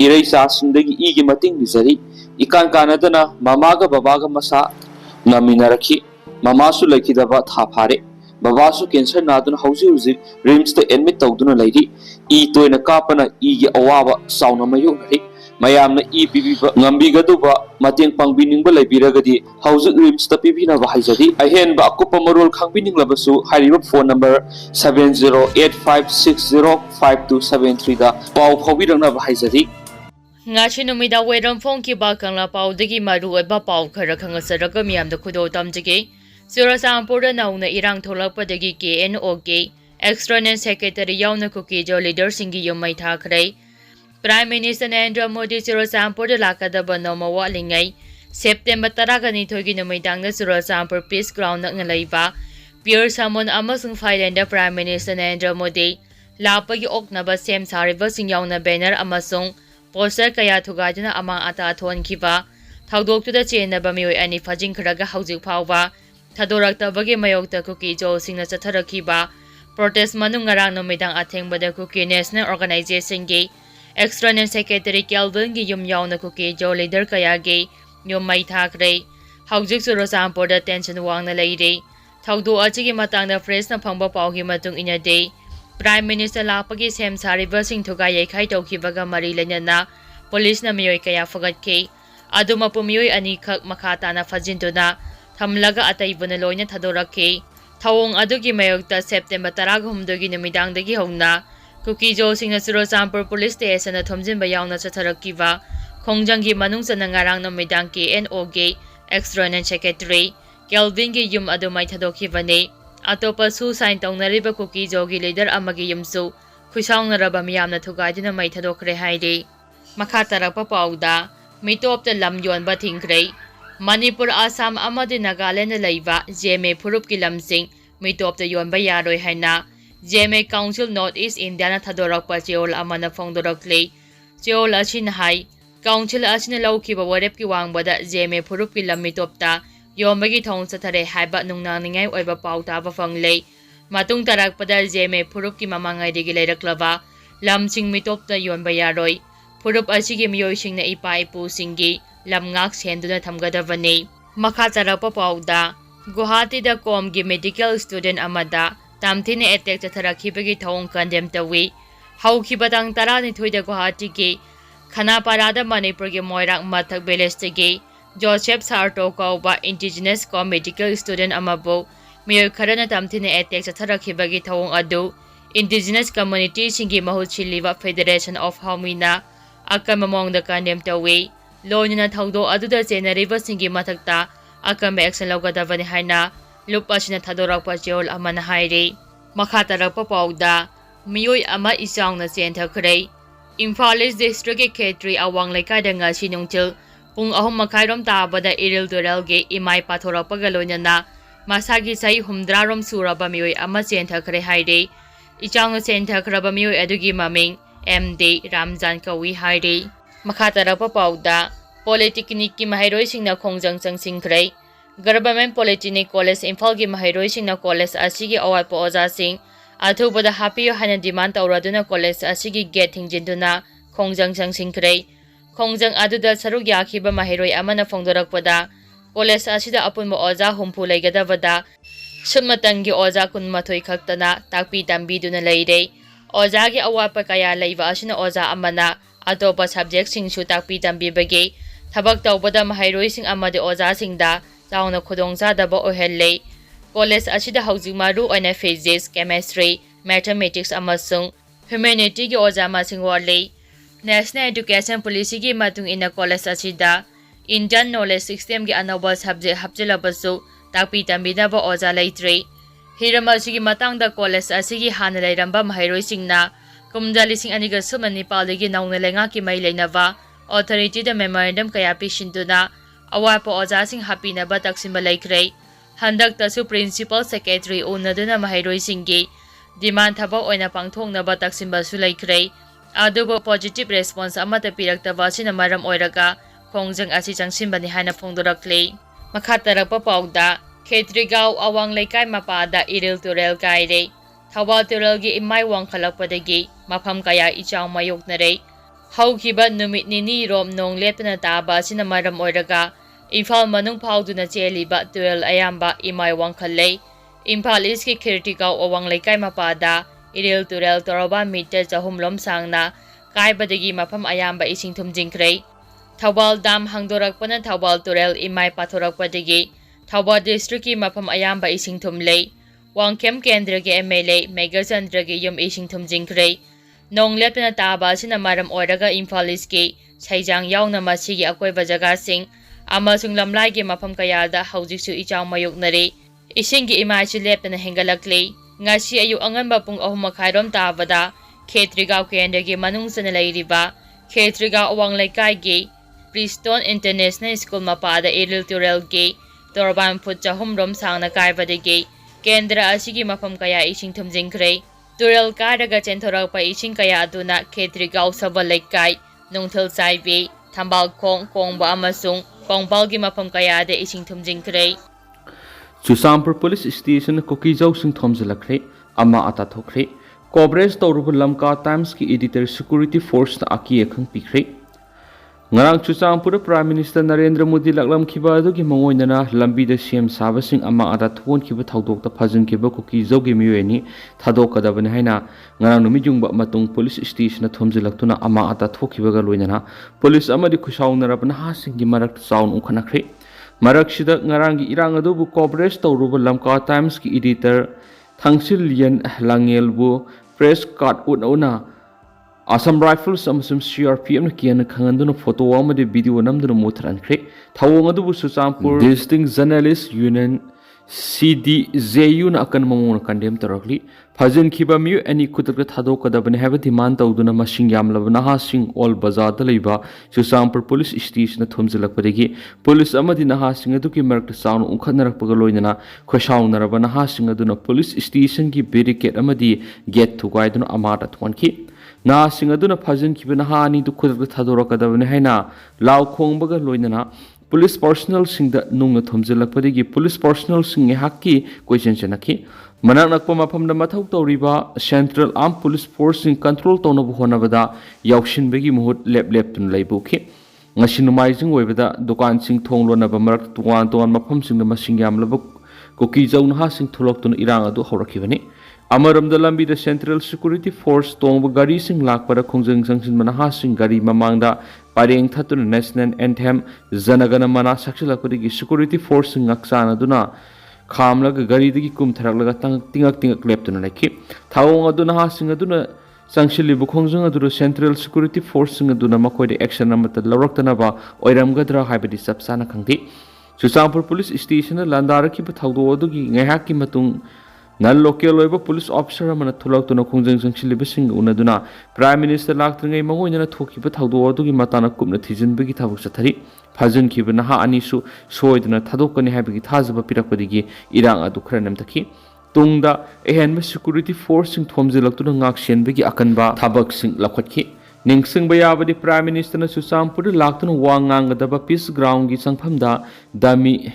इरैचासिंदगी इगी मतिंग निजरी Icahn कानदना ममागा बाबागा मसा नमिनारखी ममासु लखिदबा था फारे बाबासु कैंसर नादुना हौजी हौजी रिम्स ता admit तौदुना Larry E तोयना कापना ईगी अवाबा साउना मयोगरी मयामना E पीबीबा ngambigatuba mateng pangbiningba leibiragadi haujuk rims ta pibina ba haijadi ahenba akupa marol khangbininglabsu hariba phone number 7085605273 da pau phobirangna ba haijadi ngachi numida weram phone ki ba kangla pau dagi maru ba pau khara khangasaraga miyam da khudo tamjige Surasampur da nauna irang tholakpadagi KNOK external secretary Yaona Kuki Zo leader singi yumai thakrai Prime Minister Narendra Modi Surasampur da lakadaba noma walingai September 12 numidang na Surasampur Peace Ground na ngalaiba Pure Samon amasung Thailand Prime Minister Narendra Modi lapagi oknaba sem sariba sing yauna banner amasung poster kaya thugaduna amang ata thon khiba thaudoktuda chenaba mioi ani fajing kharaga haujik phawba Thadoraktabagi mayokta Kuki Zo singna chatharakiba protest manung ngarang numidang athengbada Kuki National Organization gi external secretary Kelvin gi yum yauna Kuki Zo leader kaya gi yum mai thakre haujik Surasampur da tension wangna leire thaudo achigi matangda fresh na phangba pawgi matung ina day Prime Minister lapagi sem sariba sing thuga yekhai tawkibaga mari lenana police na miyoi kaya fagatke aduma pumiyoi ani khak makhata na fajinduna Thamlaga ataibuna loina thadorakhe thawong adugi mayokta September 13 numidangdagi hongna Kuki Zo singna Surasampur police station na thomjinba yauna chatharakiba khongjanggi manungchana ngarang numidang KNOK external secretary Kelvin gi yum adumai thadokhibane atopa su sign tawnariba Kuki Zo gi leader amagi yumsu khusawngraba miyamna thugaidina mai thadokre haide makha tarakpa pauda mitopta lam yonba thingkrei Manipur Assam amadi Nagaland laiba JMA Phurup ki lamsing mitopta yonba yaroi haina JMA Council North East India na thadorakpa cheol amana phongdorakle cheol achin hai council achina laukiba warep ki wangbada JMA Phurup ki lam mitopta yombagi thong chathare haiba nungnaningai oiba pauta ba fangle matung tarakpada JMA Phurup ki mamangai digi leiraklaba lamsing mitopta yonba yaroi Phurup achigi miyoi singna ipa ipu singi lamngak senduna thamgadavani makha charapa pauda Guwahati da kom gi medical student amada tamthine attack chatharakibagi thong condemn tawi haukhibatang tarani thoida Guwahati gi Khanapara da Manipur gi Moirang mathak village gi Joseph Sarto kauba indigenous com medical student amabo miyoy kharana tamthine attack chatharakibagi thong adu indigenous community singi mahuchiliba Federation of Haumina akamamong da condemn tawi Loina thaudo aduda chenariba singi mathakta akame action lawgadavani haina lupasina thadorakpa cheol amana haire makha tarakpa pauda miyoi ama isangna chenthakre Imphal East District ke Khetri awang laikai da ngasi nungtil pung 3:30 tabada iril dural ge imai pathorakpa galoina masagi sai 10 rom suraba miyoi ama chenthakre haire ichangna chenthakhraba miyoi adugi maming MD Ramjan kawi haire makha tarakpa pauda Polytechnic ki mahairoi singna khongjang changsingkhrei Government Polytechnic College Imphal ki mahairoi singna college asigi awaipo oja sing athubada hapiyo hana demand tawraduna college asigi gate hingjinduna khongjang changsingkhrei khongjang aduda saruk yakhiba mahairoi amana phongdorakpada college asida apunba oja humpu leigadabada summatangi oja kunmathoi khaktana takpi tambiduna leire oja gi awapa kaya leiba asina oja amana atopa subject sing su takpi tambibagi Thabak tawbada mahairoi sing amade oja singda chauna khudongcha daba ohelle college asida housing maru oina physics chemistry mathematics amasung humanity gi oja ma singwale national education policy gi matung ina college asida Indian knowledge system gi anaba subject hapjelabasu takpi tambida ba oja leitre hirama sigi matangda college asigi hana leiramba mahairoi singna kumjali sing aniga sumani paligi nauna lenga ki mai leinava authority da memorandum kaya pishinduna awapo oja sing hapina ba taksimba laikrei handak tasu principal secretary unaduna mahairoi singi demand thaba oina pangthongna ba taksimba su laikrei adubo positive response amata piraktaba sina maram oiraga khongjang asi changsimbani hana phongdorakle makha tarakpa pauda Khetrigau awang laikai mapada iril turel kaire Thawal turel gi imai wangkhalakpadagi mafam kaya ichang mayoknare Haukiba numit nini rom nong lepna taba sina maram oiraga Imphal manung phauduna cheliba tuel ayamba imai wangkhalei Imphal East ki Khirtigau awang leikai mapada iril turel toroba meter chahumlom sangna kaibadagi mafam ayamba ising thumjingkrei Thawbal dam hangdorakpana Thawbal turel imai pathorakpadagi Thawbal district ki mafam ayamba ising thumlei Wangkem kendra ki MLA Megachandra ki yum ising thumjingkrei Nong lepna taba sina maram oiraga Imphal East ki saijang yauna masigi akoiba jaga sing amasung lamlai ki mafam kayada haujiksu ichang mayoknari Ising ki imai si lepna hengalakli ngasi ayu anganba pung 3:30 tabada Khetrigau kendra ki manung sana lairiba Khetrigau awang laikai ki Preston International School mapada iril turel ki Torban foot chahum rom sangna kaibadagi kendra asigi mafam kaya ising thumjingkrei turel karaga chenthoragpa ising kaya aduna Khetrigau saba laikai nungthal saibi thambal khong kongba amasung kongpal gi mafam kaya de ising thumjingkrei Chusampur Police Station Kuki Zo sing thomjalakre ama ata thokre coverage tawrubu lamka times ki editor security force na aki ekhang pikre ngarang Chusampur Prime Minister Narendra Modi laklam khiba adu ki mangoinana lambi da CM sabasing ama ata thon khiba thaudok ta phajin khiba Kuki Zo gi miweni thadok kadabane haina ngarang numi jungba matung police station na thomjalaktuna ama ata thokhiba ga loinana police amadi khushaunarabna ha singi marak sound ukhanakre Maraksida ngarangi irang adubu coverage tawruba lamka times ki editor thangsil lian langel bu press card una Assam Rifles amasum CRPM na kian khanganduna photo amade video namduna mutran kre thawong adubu Chusampur Distinct Journalist Union CDJU na akan mamuna kandem tarakli phajin khiba mi ani kutak thadok kadabane have demand tawduna masing yamlabna ha sing all bazar da leiba Chusampur Police Station na thumjalakpadagi police amadi na ha sing adu ki marak sound unkhanarapga loinana khoshaung narabana ha sing aduna police station ki barricade amadi gate thugaiduna amata thonki na sing aduna phajin khiba na ha ani du kutak thadok kadabane haina law khongbaga loinana Police personnel sing da nung thomjalakpadagi police personnel sing hakki question chanaki manak nakpa mafam da mathau tawriba Central Armed Police Force sing control tawnabu honabada yaushinbagi muhut lep tun leibuki ngasi numaijing oibada dukan sing thonglona ba marak tuwan mafam sing da masing yamlaba Kuki Zo na ha sing thulaktun irang adu horakibani Amaram da lambi da Central Security Force tongba gari sing lakpara khongjang sangsin mana ha sing gari mamangda pareng thatun national anthem janagana mana saksilakpadi security force ngaksana duna khamlaga gari digi kum tharaklaga tingak leptuna lakhi thawong aduna ha sing aduna sangshili bu khongjang adura Central Security Force sing aduna makoi action amata lawraktana ba oiramgadra haibadi sapsana khangdi Chusampur Police Station landara ki thawdo adugi ngahak ki matung Nan local loiba police officer amana thulaktuna khongjang sangshiliba sing unaduna Prime Minister laktringai mangoina thokiba thawdo adugi matana kumna thijinbagi thabuk chathari phajin khibna ha anisu soiduna thadokani habigi thajaba pirakpadigi irang adu khranam takhi tungda ehenba security force sing thomjilaktuna ngaksenbagi akanba thabak sing lakhatkhi ningsingba yabadi Prime Minister na Chusampur laktuna wangangadaba peace ground gi sangphamda dami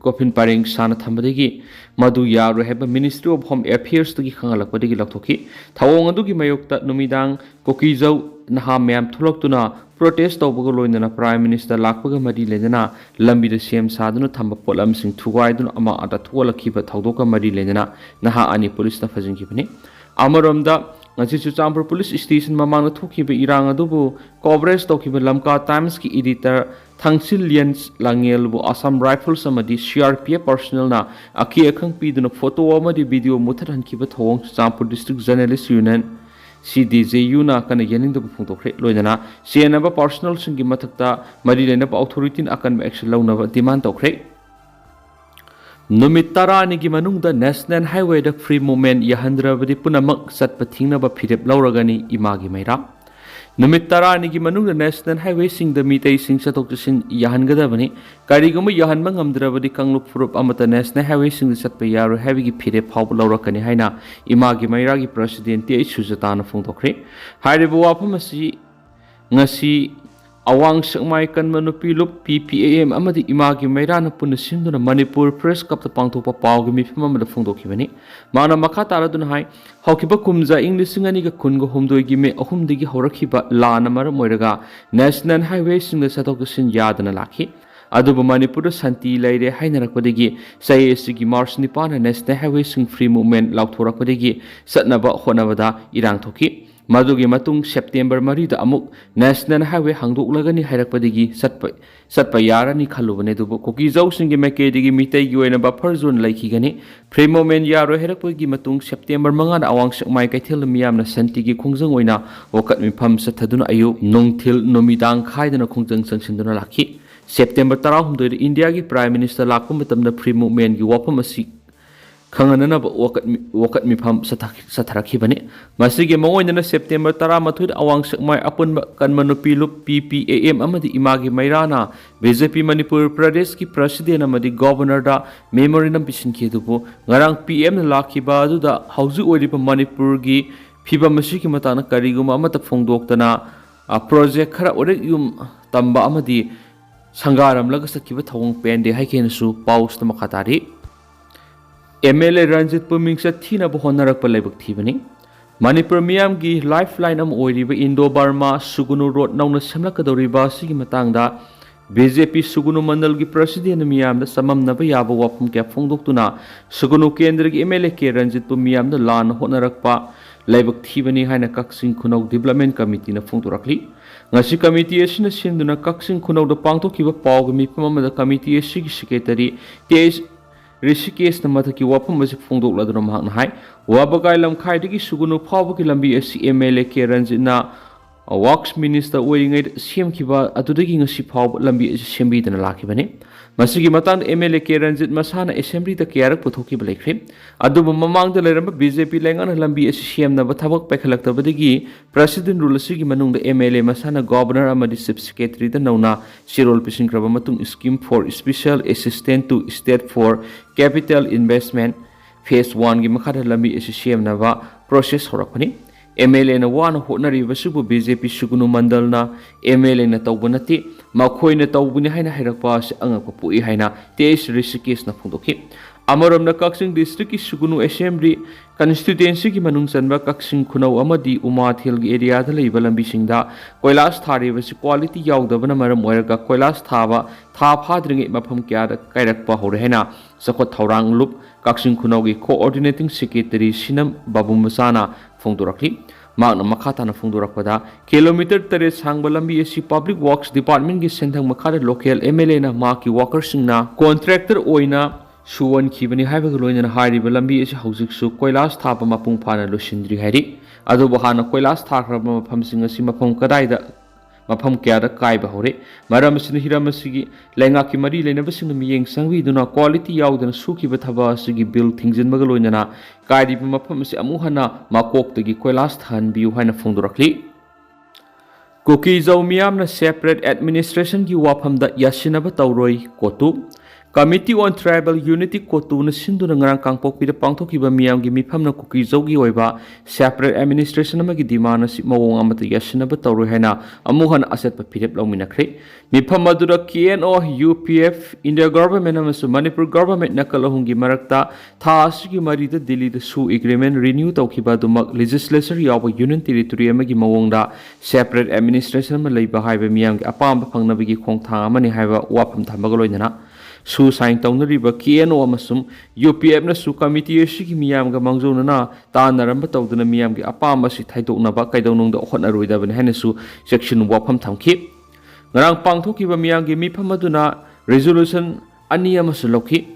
kofin pareng sana thambadagi Madu yaru heba Ministry of Home Affairs to gi khangalakpadagi lakthoki thawong adu gi mayokta numidang Kuki Zo naha myam thuloktuna protest tawbaga loinana Prime Minister lakpaga mari lenana lambi da CM saduna thamba polam sing thugaiduna ama ata thuolakhiba thawdoka mari lenana naha ani police na phajin kibani amaramda ngasi Chusampur Police Station mamang thokhiba irang adubu coverage tawkhiba lamka times ki editor thangsil lian langel bu Assam Rifles amadi CRPF personnel na aki akhang piduna photo amadi video mutharan khiba thawong Chusampur District Journalist Union CDJU na kana yaning da phungtokre loinana senaba personnel singi mathakta mari lena authority akan action launaba demand tokre Numit tarani gi manungda National Highway da free movement yahandrabadi punamak satpa thingnaba phirep lauragani imagi maira Numit tarani gi manungda National Highway sing da mitei sing satok sin yahangadabani kariguma yahanma ngamdrabadi kanglup furup amata National Highway sing satpa yaru heavy gi phirep phau laurakani haina imagi maira gi president ti sujatana phungtokre hairibu waphamasi ngasi awang sakmai kanma nupi lup PPAM amadi imagi mairana punna sinduna Manipur Press Cup ta pangthokpa pawgi mifam amada phongdokhibani mana makha taraduna hai hawkiba kumja inglisingani ga kunga humdoi gi me ahumdigi horakhiba lana maram moiraga national highway singda satok sin yadana lakhi adubu Manipur santi laire hainarakpadagi sayesigi March nipana national highway sing free movement lauthorakpadagi satnaba honabada irang thoki madugi matung September 3 da amuk national highway hangdoklagani hairakpadagi satpa yarani khalubane dubu Kuki Zo singi makedigi mitai gi oina buffer zone laikhigani free movement yaro hairakpagi matung September 5 da awang sakmai kaithel miyamna santigi khongjang oina wakat mifam sathaduna ayu nongthil nomidang khaidana khongjang sangsinduna lakhi September 13 da India gi prime minister lakpa matamda free movement gi wapam asi Kanganana wakat mifam satharakibani masige mawoinana September 13 awang sakmai apun kanmanupi lup PPAM amadi imagi mairana BJP Manipur Pradesh ki president amadi governor da memorandum pisinki dubu ngarang PM na lakiba aduda hauju oiriba Manipur gi phiba masigi matana kariguma amata phongdoktana project khara ore yum tamba amadi sangaram laga sakkiba thawang pende haikenasu paus na makatari MLA Ranjit Pumingsa Thina Bohonarak Palebak Thibani Manipur Miam gi lifeline am oiriba Indo Burma Sugunu Road Nauna Samlakadoriba Sigi Matangda BJP Sugunu Mandal gi President Miam da Samam Naba Yaba Wapum Kya Phongdoktuna Sugunu Kendra gi MLA K Ranjit Pumiam da Lan Honarakpa Lebak Thibani haina Kaksing Khunau Development Committee na Phongdorakli ngasi committee asina sinduna Kaksing Khunau da pangthokiba pawgami pamamada committee asigi secretary TS Rishikesh na mathaki wapam basi phongdokladuna mahakna hai wabagai lamkhaidagi sugunu phawbaki lambi asi MLA K Ranjit na works minister oiringai semkhiba adudagi ngasi phawba lambi asi sembidana lakhibani masigi matang MLA K Ranjit masana assembly da kyarak puthokiba lekhre adubu mamangda leramba BJP lengana lambi asi semna bathabak pekhalaktabadagi president rule asigi manungda MLA masana governor amadi chief secretary da nauna sirol pisingkraba matung scheme for special assistant to state for capital investment phase 1 gi makhada lambi asi semna ba process horakani MLA na wana hotnari basubu BJP Sugunu Mandal na MLA na tawbanati makhoi na tawbuni haina hairakpa si angakpa pui haina TS Rishikesh na phongdokhi amaram na Kaksing district ki Sugunu assembly constituency ki manung chanba Kaksing Khunau amadi Umathil gi area da leiba lambi singda koilas thari basi quality yaudabana maram oiraga koilas thaba tha phadringe mafam kya da kairakpa hore haina sakhot thaurang lup Kaksing Khunau gi coordinating secretary Sinam Babu Masana phongdorakli magna makhata na phongdorakpada kilometer tare sangba lambi asi public works department gi senthang makhada local MLA na ma ki workers singna contractor oina suwan khibani haiba loina hairiba lambi asi haujik su koilas thapa mapung phana losindri hairi adu bahana koilas thakraba mafam sing asi mafam kadaida mafam kyada kaiba hore maram sin hiram asigi lenga ki mari lena basing miyeng sangwi duna quality yaudana suki bathaba asigi bill thingjin maga loina kaidi mafam asi amuhana makok tagi koilas than biu haina phongdorakli Kuki Zo miyamna separate administration gi wafam da yasinaba tawroi kotu Committee on Tribal Unity Kotu na sinduna ngarang kangpokpi da pangthokiba miyamgi mifamna Kuki Zo gi oiba separate administration amagi dimana si mawong amata yasinaba tawroi haina amuhan asetpa phirep lawminakhre mifam adura KNO UPF India government amasu Manipur government nakalahungi marakta tha asigi marida Delhi da su agreement renew tawkhiba dumak legislature yawa union territory amagi mawongda separate administration ma leiba haiba miyamgi apamba phangnabagi khongthang amani haiba wafam thambaga loinana su sign tawnariba KNO amasum UPF na su committee asigi miyamga mangjona tanaramba tawduna miyamgi apamba si thaidoknaba kaidawnungda hotnaroidabani haina su section wafam thamki ngarang pangthokiba miyamgi mifam aduna resolution ani amasu lokhi